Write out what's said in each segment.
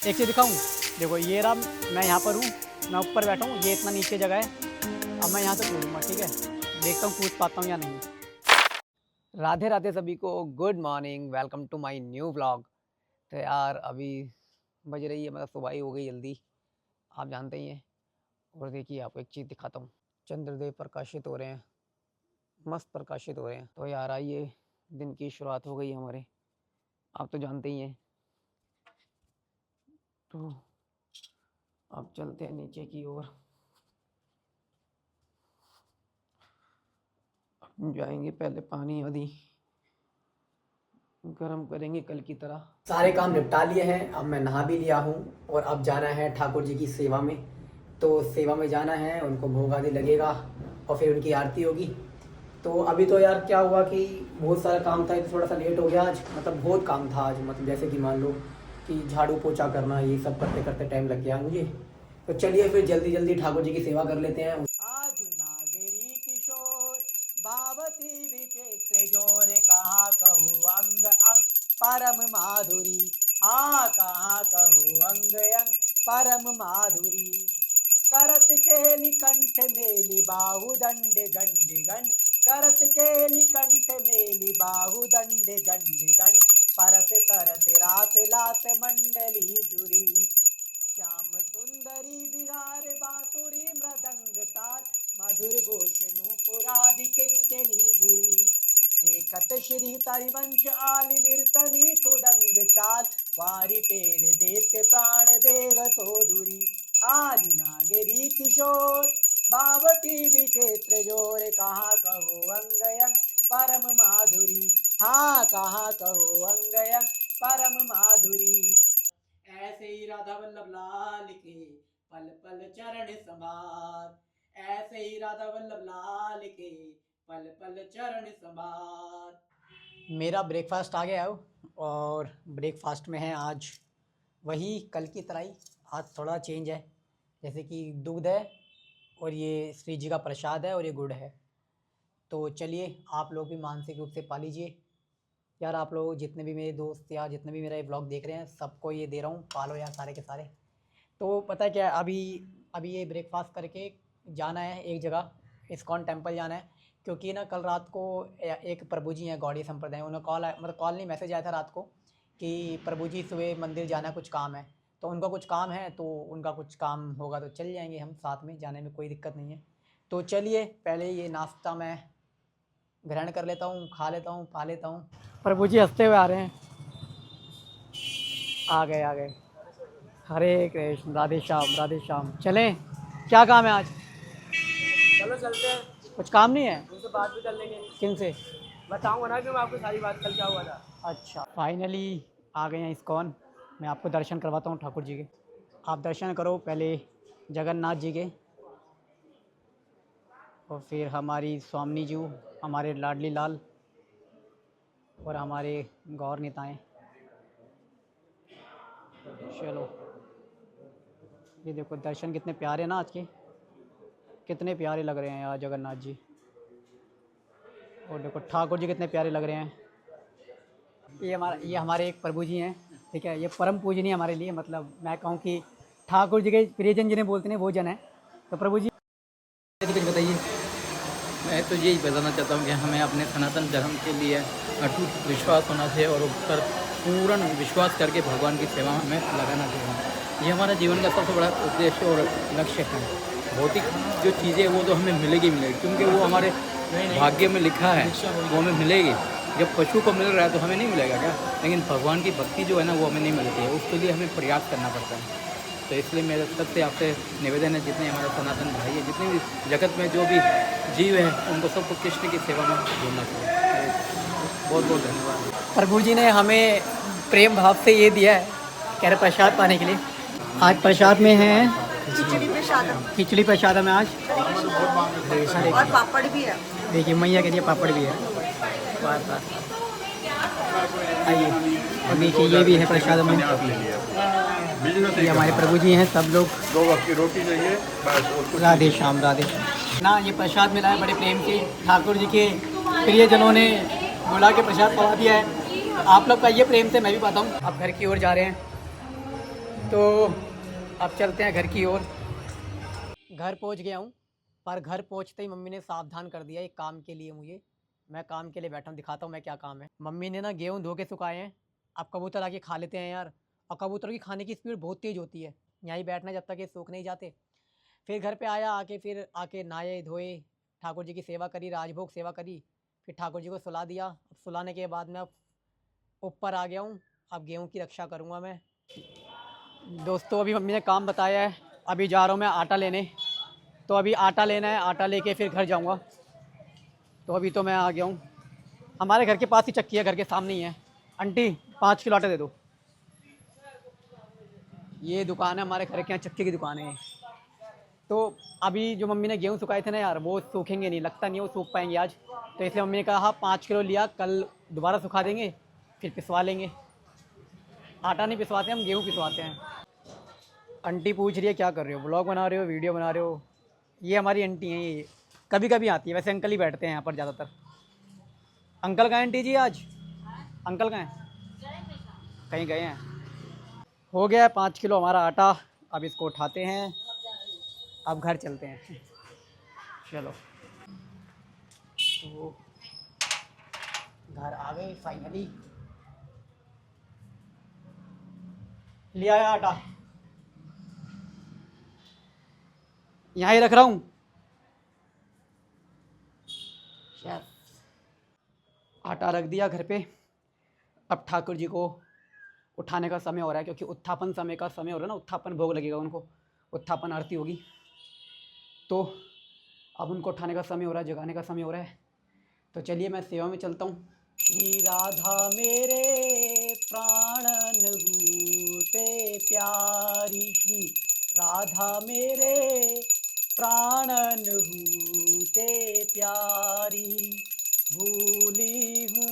एक चीज़ दिखाऊं, देखो ये रहा, मैं यहाँ पर हूँ, मैं ऊपर बैठा हूँ, ये इतना नीचे जगह है। अब मैं यहाँ से कूदूँगा, ठीक है, देखता हूँ कूद पाता हूँ या नहीं। राधे राधे सभी को, good morning, welcome to my new vlog. तो यार अभी बज रही है, मतलब सुबह ही हो गई जल्दी, आप जानते ही हैं। और देखिए आपको एक चीज़ दिखाता हूँ, चंद्रदेव प्रकाशित हो रहे हैं, मस्त प्रकाशित हो रहे हैं। तो यार आइए, दिन की शुरुआत हो गई हमारे, आप तो जानते ही हैं। तो अब चलते हैं नीचे की ओर, जाएंगे पहले पानी आदि गरम करेंगे कल की तरह। सारे काम निपटा लिए हैं, अब मैं नहा भी लिया हूँ और अब जाना है ठाकुर जी की सेवा में। तो सेवा में जाना है, उनको भोग आदि लगेगा और फिर उनकी आरती होगी। तो अभी तो यार क्या हुआ कि बहुत सारा काम था, थोड़ा सा लेट हो गया आज, मतलब बहुत काम था आज, मतलब जैसे कि मान लो कि झाड़ू पोछा करना, ये सब करते करते टाइम लग गया मुझे। तो चलिए फिर जल्दी जल्दी ठाकुर जी की सेवा कर लेते हैं। आज नागरी किशोर बावती विचित्र जोर, कहाँ कहूँ अंग अंग परम माधुरी, हाँ कहाँ कहूँ अंग अंग परम माधुरी। करत केली कंठ मेली बाहु दंड गंड गंड, करत केली कंठ मेली बाहु दंड गंड गंड, परस तरस रात लात मंडली चुरी। श्याम सुंदरी बिहार बातुरी मृदंग तार, मधुर घोष नूपुरादि किंकिणी जुरी। देखत श्री तरिवंश आलि निर्तनी तुदंग चाल, वारी पेर देत प्राण देव सोधुरी। आज नागरी किशोर बावटी विचित्र जोर, कहाँ कहो अंग अंग परम माधुरी, हाँ कहाँ कहो अंग अंग परम माधुरी। ऐसे ही राधा वल्लभ लाल के पल पल चरण संभार, ऐसे ही राधा वल्लभ लाल के पल पल चरण संभार। मेरा ब्रेकफास्ट आ गया है और ब्रेकफास्ट में है आज वही कल की तरह ही, आज थोड़ा चेंज है। जैसे कि दूध है और ये श्री जी का प्रसाद है और ये गुड़ है। तो चलिए आप लोग भी मानसिक रूप से पा लीजिए। यार आप लोग जितने भी मेरे दोस्त या जितने भी मेरा ये ब्लॉग देख रहे हैं, सबको ये दे रहा हूँ, पालो यार सारे के सारे। तो पता है क्या है, अभी अभी ये ब्रेकफास्ट करके जाना है एक जगह, इस्कॉन टेम्पल जाना है। क्योंकि ना कल रात को एक प्रभु जी हैं गौड़ीय संप्रदाय, उन्हें कॉल आया, मतलब कॉल नहीं मैसेज आया था रात को कि प्रभु जी सुबह मंदिर जाना है, कुछ काम है। तो उनका कुछ काम है, तो उनका कुछ काम होगा तो चल जाएंगे हम साथ में, जाने में कोई दिक्कत नहीं है। तो चलिए पहले ये नाश्ता मैं ग्रहण कर लेता हूँ, खा लेता हूँ, पा लेता हूँ। प्रभु जी हंसते हुए आ रहे हैं, आ गए आ गए। हरे कृष्ण, राधे श्याम राधे श्याम। चलें, क्या काम है आज? चलो चलते हैं, कुछ काम नहीं है? उनसे बात भी कर लेंगे। किन से? बताऊंगा ना कि मैं आपको सारी बात कल क्या हुआ था। अच्छा, फाइनली आ गए हैं इस्कॉन। मैं आपको दर्शन करवाता हूँ ठाकुर जी के। आप दर्शन करो पहले जगन्नाथ जी के, और फिर हमारी स्वामिनी जी, हमारे लाडली लाल और हमारे गौर नेताएँ। चलो, ये देखो दर्शन कितने प्यारे ना आज के, कितने प्यारे लग रहे हैं यार जगन्नाथ जी। और देखो ठाकुर जी कितने प्यारे लग रहे हैं। ये हमारे एक प्रभु जी हैं, ठीक है, ये परम पूजनीय हमारे लिए, मतलब मैं कहूँ कि ठाकुर जी के प्रियजन जिन्हें बोलते हैं वो जन है। तो प्रभु जी कुछ बताइए। मैं तो यही बताना चाहता हूँ कि हमें अपने सनातन धर्म के लिए अटूट विश्वास होना चाहिए और उस पर पूर्ण विश्वास करके भगवान की सेवा में हमें लगाना चाहिए। ये हमारा जीवन का सबसे बड़ा उद्देश्य और लक्ष्य है। भौतिक जो चीज़ें वो तो हमें मिलेगी मिलेगी, क्योंकि वो हमारे भाग्य में लिखा है, वो हमें मिलेगी। जब पशु को मिल रहा है तो हमें नहीं मिलेगा क्या? लेकिन भगवान की भक्ति जो है ना वो हमें नहीं मिलती है, उसके लिए हमें प्रयास करना पड़ता है। तो इसलिए मेरे सबसे आपसे निवेदन है, जितने हमारे सनातन भाई है, जितने भी जगत में जो भी जीव है, उनको सबको कृष्ण की सेवा में जोड़ना चाहिए। बहुत बहुत धन्यवाद। प्रभु जी ने हमें प्रेम भाव से ये दिया है, कह रहे प्रसाद पाने के लिए। आज प्रसाद में है खिचड़ी प्रसादम खिचड़ी प्रसाद में आज, और पापड़ भी है। देखिए मैया के लिए पापड़ भी है। आइए और देखिए ये भी है प्रसाद में। ये हमारे प्रभु जी हैं, सब लोग 2 वक्त की रोटी चाहिए बस। राधे श्याम राधे श्याम ना। ये प्रसाद मिला है बड़े प्रेम से, ठाकुर जी के प्रियजनों ने बुला के प्रसाद पवा दिया है। आप लोग का ये प्रेम से मैं भी पाता हूँ। अब घर की ओर जा रहे हैं, तो अब चलते हैं घर की ओर। घर पहुंच गया हूं, पर घर पहुंचते ही मम्मी ने सावधान कर दिया एक काम के लिए मुझे। मैं काम के लिए बैठा हूं, दिखाता हूं मैं क्या काम है। मम्मी ने ना गेहूं धो के सुखाए हैं, अब कबूतर आके खा लेते हैं यार। और कबूतर की खाने की स्पीड बहुत तेज़ होती है, यहीं बैठना जब तक ये सूख नहीं जाते। फिर घर पे आया, फिर आके नहाए धोए, ठाकुर जी की सेवा करी, राजभोग सेवा करी, फिर ठाकुर जी को सुला दिया। अब सुलाने के बाद मैं ऊपर आ गया हूँ, अब गेहूँ की रक्षा करूँगा मैं। दोस्तों अभी मम्मी ने काम बताया है, अभी जा रहा हूँ मैं आटा लेने। तो अभी आटा लेना है, आटा लेके फिर घर जाऊँगा। तो अभी तो मैं आ गया हूँ, हमारे घर के पास ही चक्की है, घर के सामने ही है। आंटी 5 किलो आटा दे दो। ये दुकान है हमारे घर के यहाँ, चक्की की दुकान है। तो अभी जो मम्मी ने गेहूँ सुखाए थे ना यार, वो सूखेंगे नहीं, लगता नहीं है वो सूख पाएंगे आज। तो इसलिए मम्मी ने कहा 5 किलो लिया, कल दोबारा सुखा देंगे, फिर पिसवा लेंगे। आटा नहीं पिसवाते, हम गेहूँ पिसवाते हैं। आंटी पूछ रही है क्या कर रहे हो, ब्लॉग बना रहे हो, वीडियो बना रहे हो। ये हमारी आंटी हैं, ये कभी कभी आती है, वैसे अंकल ही बैठते हैं यहाँ पर ज़्यादातर। अंकल कहाँ हैं आंटी जी आज? अंकल कहाँ हैं? कहीं गए हैं। हो गया है 5 किलो हमारा आटा, अब इसको उठाते हैं, अब घर चलते हैं। चलो तो घर आ गए फाइनली। लिया है आटा, यहाँ ही रख रहा हूँ। आटा रख दिया घर पे। अब ठाकुर जी को उठाने का समय हो रहा है, क्योंकि उत्थापन समय का समय हो रहा है ना, उत्थापन भोग लगेगा उनको, उत्थापन आरती होगी। तो अब उनको उठाने का समय हो रहा है, जगाने का समय हो रहा है। तो चलिए मैं सेवा में चलता हूँ। श्री राधा मेरे प्राणन हूते प्यारी, श्री राधा मेरे प्राणन हूते प्यारी, भूली हूँ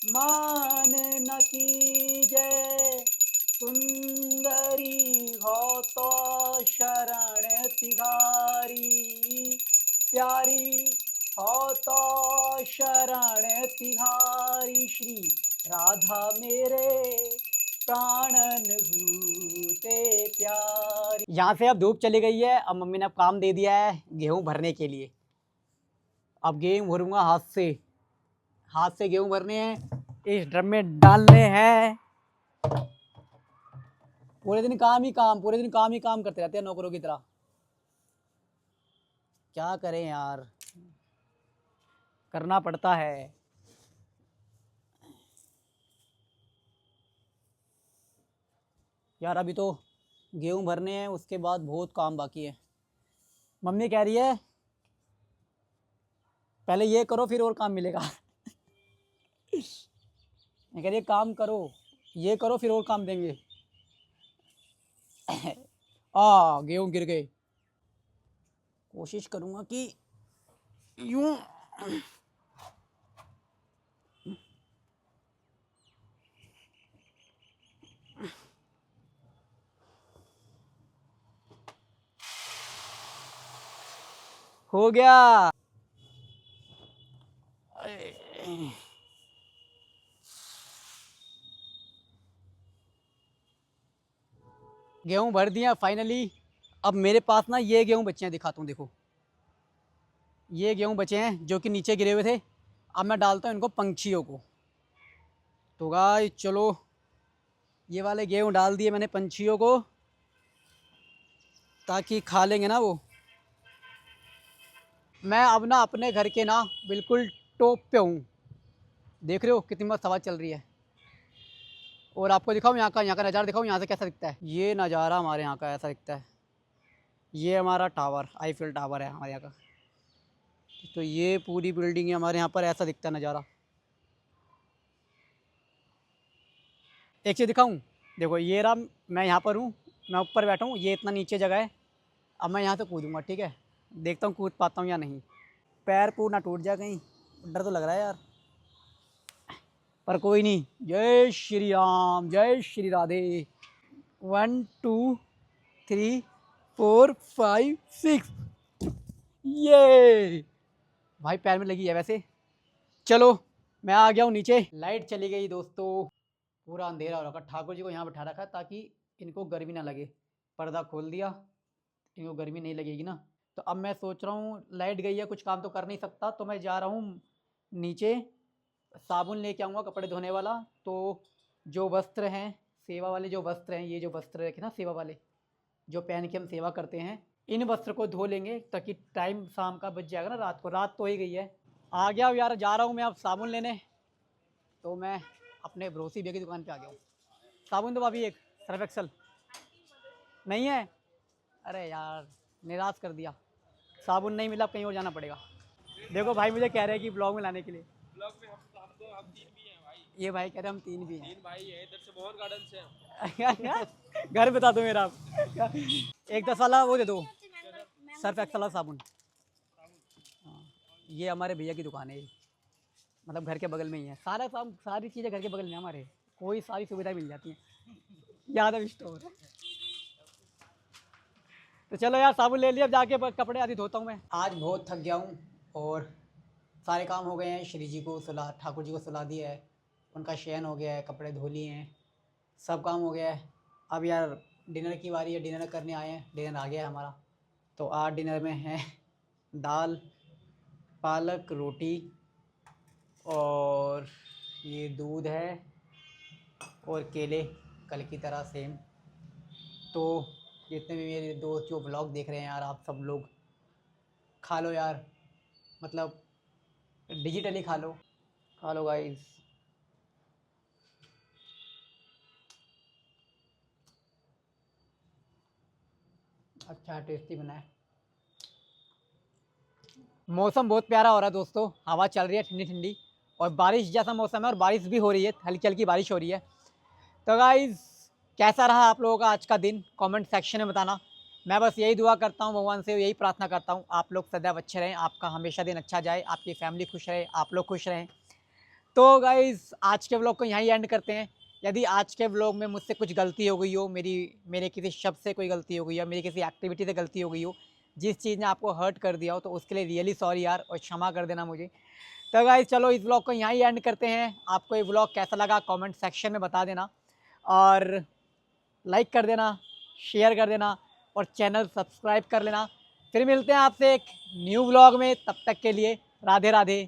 मान न कीजय, सुंदरी हो तो शरण तिहारी, प्यारी हो तो शरण तिहारी, श्री राधा मेरे प्राणन हूते प्यारी। यहाँ से अब धूप चली गई है, अब मम्मी ने अब काम दे दिया है गेहूँ भरने के लिए। अब गेहूँ भरूँगा हाथ से, हाथ से गेहूँ भरने हैं, इस ड्रम में डालने हैं। पूरे दिन काम ही काम, पूरे दिन काम ही काम करते रहते हैं नौकरों की तरह। क्या करें यार, करना पड़ता है। यार अभी तो गेहूँ भरने हैं, उसके बाद बहुत काम बाकी है। मम्मी कह रही है पहले ये करो फिर और काम मिलेगा। मैं कह रही है काम करो, ये करो फिर और काम देंगे। गेहूँ गिर गए। कोशिश करूँगा कि यूं हो गया। गेहूँ भर दिया फाइनली। अब मेरे पास ना ये गेहूँ बचे हैं, दिखाता हूँ देखो, ये गेहूँ बचे हैं जो कि नीचे गिरे हुए थे। अब मैं डालता हूँ इनको पंछियों को। तो गाइस चलो, ये वाले गेहूँ डाल दिए मैंने पंछियों को, ताकि खा लेंगे ना वो। मैं अब ना अपने घर के ना बिल्कुल टॉप पे हूँ, देख रहे हो कितनी मस्त हवा चल रही है। और आपको दिखाऊँ यहाँ का नज़ारा, दिखाऊँ यहाँ से कैसा दिखता है। ये नज़ारा हमारे यहाँ का ऐसा दिखता है। ये हमारा टावर, आईफिल टावर है हमारे यहाँ का। तो ये पूरी बिल्डिंग है हमारे यहाँ पर, ऐसा दिखता है नज़ारा। एक चीज़ दिखाऊँ, देखो ये रहा, मैं यहाँ पर हूँ, मैं ऊपर बैठा हूँ, ये इतना नीचे जगह है। अब मैं यहाँ से कूदूँगा, ठीक है, देखता हूँ कूद पाता हूँ या नहीं। पैर पूर ना टूट जाए कहीं, डर तो लग रहा है यार, पर कोई नहीं। जय श्री राम, जय श्री राधे। 1 2 3 4 5 6। ये भाई पैर में लगी है वैसे। चलो मैं आ गया हूँ नीचे। लाइट चली गई दोस्तों, पूरा अंधेरा हो रखा। ठाकुर जी को यहाँ बैठा रखा ताकि इनको गर्मी ना लगे। पर्दा खोल दिया, इनको गर्मी नहीं लगेगी ना। तो अब मैं सोच रहा हूँ, लाइट गई है, कुछ काम तो कर नहीं सकता, तो मैं जा रहा हूँ नीचे, साबुन लेके आऊँगा कपड़े धोने वाला। तो जो वस्त्र हैं, सेवा वाले जो वस्त्र हैं, ये जो वस्त्र रखे ना सेवा वाले, जो पहन के हम सेवा करते हैं, इन वस्त्र को धो लेंगे, ताकि टाइम शाम का बच जाएगा ना, रात को। रात तो हो ही गई है। आ गया हूँ यार, जा रहा हूँ मैं अब साबुन लेने। तो मैं अपने भरोसी भैया की दुकान पे आ गया हूँ। साबुन दो भाभी, एक सर्फ एक्सल नहीं है। अरे यार निराश कर दिया, साबुन नहीं मिला, अब कहीं और जाना पड़ेगा। देखो भाई मुझे कह रहे हैं कि ब्लॉग में लाने के लिए। ब्लॉग में हम 3 भी हैं भाई। ये भाई कह रहे हम 3 भी हैं। 3 भाई है, इधर से मोहन गार्डन से। घर बता दो मेरा आप। एक 10 वाला वो दे दो, सर्फ एक्सल वाला साबुन। हाँ, ये हमारे भैया की दुकान है, मतलब घर के बगल में ही है। सारी चीज़ें घर के बगल में है हमारे, कोई सारी सुविधाएं मिल जाती हैं। यादव स्टोर। तो चलो यार साबुन ले लिया, अब जाके कपड़े आदि धोता हूँ मैं। आज बहुत थक गया हूँ और सारे काम हो गए हैं। श्री जी को सुला, ठाकुर जी को सुला दिया है, उनका शयन हो गया है, कपड़े धो लिए हैं, सब काम हो गया है। अब यार डिनर की बारी है, डिनर करने आए हैं, डिनर आ गया है हमारा। तो आज डिनर में है दाल, पालक, रोटी, और ये दूध है, और केले कल की तरह सेम। तो जितने भी मेरे दोस्त जो व्लॉग देख रहे हैं यार, आप सब लोग खा लो यार, मतलब डिजिटली खा लो गाइस। अच्छा टेस्टी बना है। मौसम बहुत प्यारा हो रहा है दोस्तों, हवा चल रही है ठंडी ठंडी, और बारिश जैसा मौसम है, और बारिश भी हो रही है, हल्की हल्की बारिश हो रही है। तो गाइस कैसा रहा आप लोगों का आज का दिन, कमेंट सेक्शन में बताना। मैं बस यही दुआ करता हूँ, भगवान से यही प्रार्थना करता हूँ, आप लोग सदैव अच्छे रहें, आपका हमेशा दिन अच्छा जाए, आपकी फैमिली खुश रहे, आप लोग खुश रहें। तो गाइस आज के व्लॉग को यहीं एंड करते हैं। यदि आज के व्लॉग में मुझसे कुछ गलती हो गई हो, मेरे किसी शब्द से कोई गलती हो गई हो, मेरी किसी एक्टिविटी से गलती हो गई हो, जिस चीज़ ने आपको हर्ट कर दिया हो, तो उसके लिए रियली सॉरी यार, और क्षमा कर देना मुझे। तो गाइस चलो इस व्लॉग को यहीं एंड करते हैं। आपको ये व्लॉग कैसा लगा कमेंट सेक्शन में बता देना, और लाइक कर देना, शेयर कर देना, और चैनल सब्सक्राइब कर लेना। फिर मिलते हैं आपसे एक न्यू व्लॉग में, तब तक के लिए राधे राधे।